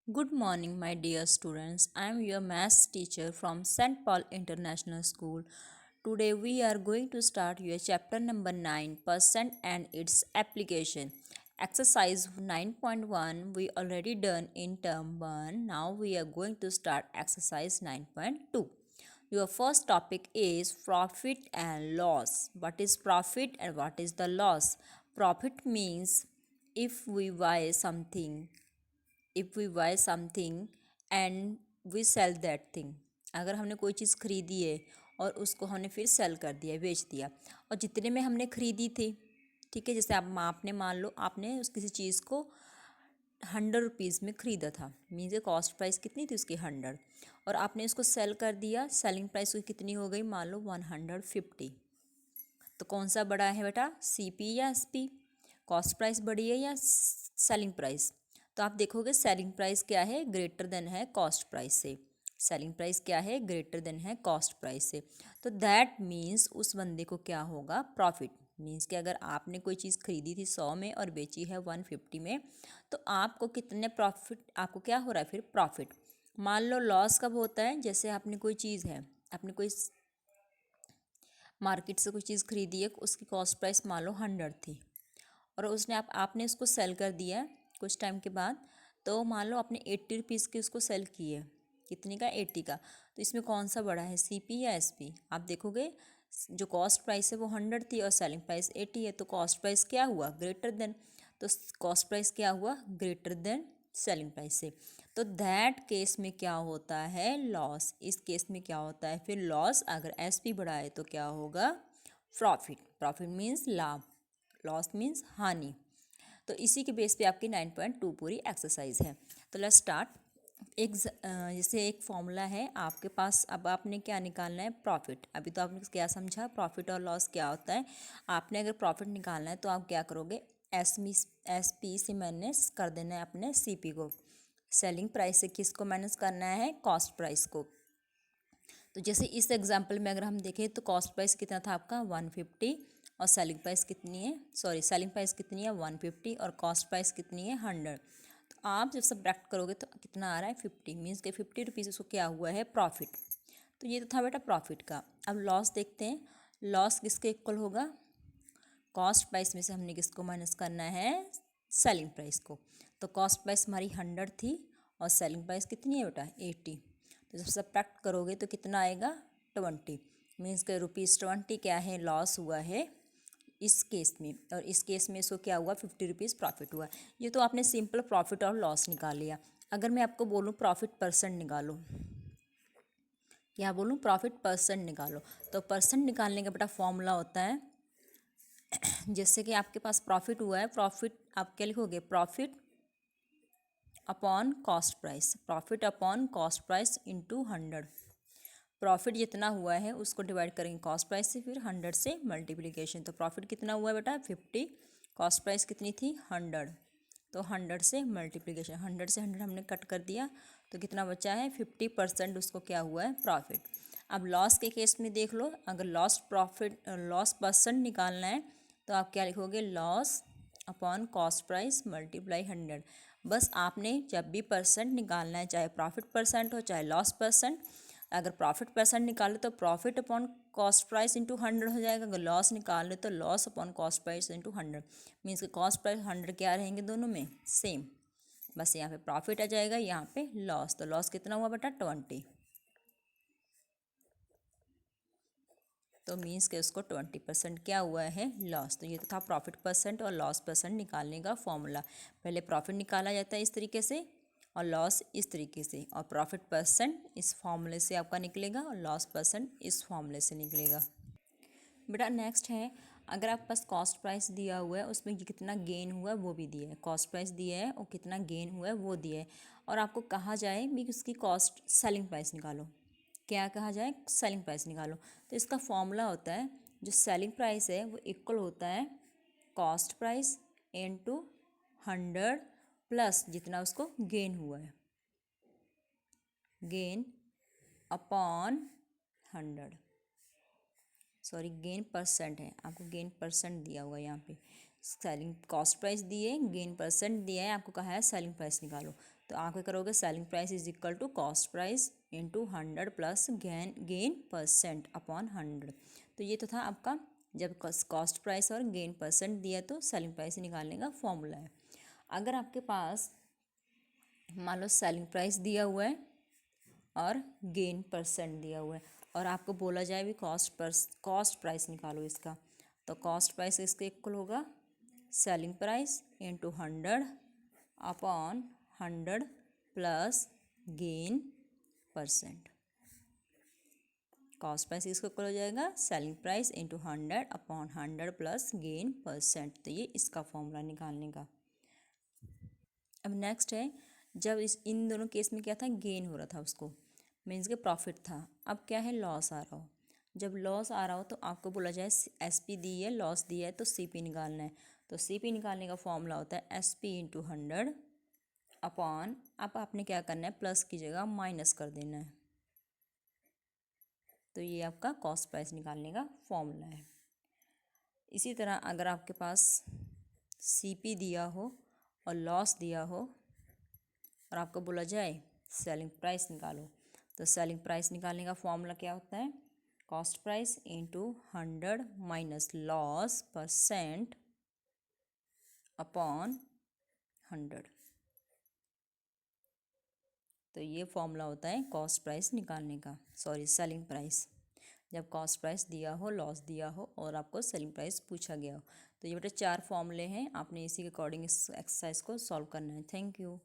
Good morning, my dear students. I am your maths teacher from St. Paul International School. Today we are going to start your chapter number 9% and its application. Exercise 9.1 we already done in term 1. Now we are going to start exercise 9.2. Your first topic is profit and loss. What is profit and what is the loss? Profit means if we buy something and we sell that thing. अगर हमने कोई चीज़ खरीदी है और उसको हमने फिर cell कर दिया, बेच दिया, और जितने में हमने खरीदी थी, ठीक है, जैसे आपने मान लो आपने उस किसी चीज़ को 100 रुपीज़ में ख़रीदा था, मीन्स कॉस्ट प्राइस कितनी थी उसकी 100, और आपने उसको सेल कर दिया, सेलिंग प्राइस उसकी कितनी हो गई, मान लो 150। तो कौन सा बड़ा है बेटा, CP या SP? कॉस्ट प्राइस बड़ी है या सेलिंग प्राइस? तो आप देखोगे सेलिंग प्राइस क्या है, ग्रेटर देन है कॉस्ट प्राइस से। सेलिंग प्राइस क्या है, ग्रेटर देन है कॉस्ट प्राइस से। तो दैट मीन्स उस बंदे को क्या होगा, प्रॉफिट। मीन्स कि अगर आपने कोई चीज़ खरीदी थी 100 में और बेची है 150 में, तो आपको कितने प्रॉफिट, आपको क्या हो रहा है फिर, प्रॉफिट। मान लो लॉस कब होता है, जैसे आपने कोई चीज़ है, आपने कोई मार्केट से कोई चीज़ खरीदी है, उसकी कॉस्ट प्राइस मान लो 100 थी, और उसने आपने उसको सेल कर दिया है कुछ टाइम के बाद, तो मान लो आपने 80 रुपीज़ की उसको सेल की है, कितने का, 80 का। तो इसमें कौन सा बड़ा है, CP या SP? आप देखोगे जो कॉस्ट प्राइस है वो 100 थी और सेलिंग प्राइस 80 है, तो कॉस्ट प्राइस क्या हुआ, ग्रेटर देन। तो कॉस्ट प्राइस क्या हुआ, ग्रेटर देन सेलिंग प्राइस से। तो दैट केस में क्या होता है, लॉस। इस केस में क्या होता है फिर, लॉस। अगर SP बड़ा है तो क्या होगा, प्रॉफिट। प्रॉफिट मीन्स लाभ, लॉस मीन्स हानि। तो इसी के बेस पे आपकी 9.2 पूरी एक्सरसाइज है। तो लेट्स स्टार्ट। जैसे एक फॉर्मूला है आपके पास, अब आपने क्या निकालना है, प्रॉफिट। अभी तो आपने क्या समझा, प्रॉफिट और लॉस क्या होता है। आपने अगर प्रॉफिट निकालना है तो आप क्या करोगे, SP से माइनस कर देना है अपने CP को। सेलिंग प्राइस से किसको माइनस करना है, कॉस्ट प्राइस को। तो जैसे इस एग्जांपल में अगर हम देखें तो कॉस्ट प्राइस कितना था आपका, 150, और सेलिंग प्राइस कितनी है, सेलिंग प्राइस कितनी है 150, और कॉस्ट प्राइस कितनी है 100। तो आप जब सब्ट्रैक्ट करोगे तो कितना आ रहा है, 50, मीन्स के 50 रुपीज़ उसको क्या हुआ है, प्रॉफिट। तो ये तो था बेटा प्रॉफिट का। अब लॉस देखते हैं, लॉस किसके इक्वल होगा, कॉस्ट प्राइस में से हमने किसको माइनस करना है, सेलिंग प्राइस को। तो कॉस्ट प्राइस हमारी 100 थी और सेलिंग प्राइस कितनी है बेटा, 80। तो जब सब्ट्रैक्ट करोगे तो कितना आएगा, 20, मीन्स के ₹20 क्या है, लॉस हुआ है इस केस में, और इस केस में इसको क्या हुआ, 50 रुपीज़ प्रॉफिट हुआ। ये तो आपने सिंपल प्रॉफिट और लॉस निकाल लिया। अगर मैं आपको बोलूँ प्रॉफिट परसेंट निकालो, क्या बोलूँ, प्रॉफिट परसेंट निकालो, तो परसेंट निकालने का बेटा फॉर्मूला होता है, जैसे कि आपके पास प्रॉफिट हुआ है, प्रॉफिट आप क्या लिखोगे, profit upon cost price, profit upon cost price into 100। Profit जितना हुआ है उसको डिवाइड करेंगे कॉस्ट प्राइस से, फिर 100 से मल्टीप्लिकेशन। तो प्रॉफिट कितना हुआ बेटा, 50, कॉस्ट प्राइस कितनी थी, 100, तो 100 से मल्टीप्लिकेशन, 100 से 100 हमने कट कर दिया, तो कितना बचा है, 50% उसको क्या हुआ है, प्रॉफिट। अब लॉस के केस में देख लो, अगर लॉस परसेंट निकालना है तो आप क्या लिखोगे, loss upon cost price multiply 100। बस आपने जब भी परसेंट निकालना है, चाहे प्रॉफिट परसेंट हो चाहे लॉस परसेंट, अगर प्रॉफिट परसेंट निकालो तो profit upon cost price into 100 हो जाएगा, अगर लॉस निकाल लो तो loss upon cost price into 100। Means कि कॉस्ट प्राइस 100 क्या रहेंगे दोनों में, सेम। बस यहाँ पे प्रॉफिट आ जाएगा, यहाँ पे लॉस। तो लॉस कितना हुआ बेटा, 20। तो मीन्स के उसको 20% क्या हुआ है, लॉस। तो ये तो था प्रॉफिट परसेंट और लॉस परसेंट निकालने का फॉर्मूला। पहले प्रॉफिट निकाला जाता है इस तरीके से, और लॉस इस तरीके से, और प्रॉफिट परसेंट इस फॉर्मूले से आपका निकलेगा और लॉस परसेंट इस फॉर्मूले से निकलेगा। बेटा नेक्स्ट है, अगर आपके पास कॉस्ट प्राइस दिया हुआ है, उसमें कितना गेन हुआ है वो भी दिया है, कॉस्ट प्राइस दिया है और कितना गेन हुआ है वो दिया है, और आपको कहा जाए भी उसकी कॉस्ट सेलिंग प्राइस निकालो। क्या कहा जाए, सेलिंग प्राइस निकालो। तो इसका फॉर्मूला होता है, जो सेलिंग प्राइस है वो इक्वल होता है कॉस्ट प्राइस इनटू 100 प्लस जितना उसको गेन हुआ है, गेन अपॉन 100। गेन परसेंट है, आपको गेन परसेंट दिया हुआ है यहाँ पे। सेलिंग कॉस्ट प्राइस दी है, गेन परसेंट दिया है, आपको कहा है सेलिंग प्राइस निकालो। तो आप क्या करोगे, selling price is equal to cost price into 100 plus gain percent upon 100। तो ये तो था आपका, जब कॉस्ट प्राइस और गेन परसेंट दिया तो सेलिंग प्राइस निकालने का फॉर्मूला है। अगर आपके पास मान लो सेलिंग प्राइस दिया हुआ है और गेन परसेंट दिया हुआ है और आपको बोला जाए भी कॉस्ट प्राइस निकालो इसका, तो कॉस्ट प्राइस इसके इक्वल होगा selling price into 100 upon 100 plus gain percent. Cost price इसको इक्वल हो जाएगा selling price into 100 upon 100 plus gain percent. तो ये इसका फॉर्मूला निकालने का। अब नेक्स्ट है, जब इन दोनों केस में क्या था, गेन हो रहा था उसको, मीन्स के प्रॉफिट था। अब क्या है, लॉस आ रहा हो। जब लॉस आ रहा हो तो आपको बोला जाए एसपी दी है, लॉस दिया है तो सीपी निकालना है। तो सीपी निकालने का फॉर्मूला होता है एसपी इंटू 100 अपॉन, अब आपने क्या करना है, प्लस की जगह माइनस कर देना है। तो ये आपका कॉस्ट प्राइस निकालने का फॉर्मूला है। इसी तरह अगर आपके पास सीपी दिया हो और लॉस दिया हो और आपको बोला जाए सेलिंग प्राइस निकालो, तो सेलिंग प्राइस निकालने का फॉर्मूला क्या होता है, cost price into 100 minus loss percent upon 100। तो ये फॉर्मूला होता है कॉस्ट प्राइस निकालने का, सॉरी सेलिंग प्राइस, जब कॉस्ट प्राइस दिया हो, लॉस दिया हो और आपको सेलिंग प्राइस पूछा गया हो। तो ये बेटा 4 फॉर्मूले हैं, आपने इसी के अकॉर्डिंग इस एक्सरसाइज को सॉल्व करना है। Thank you.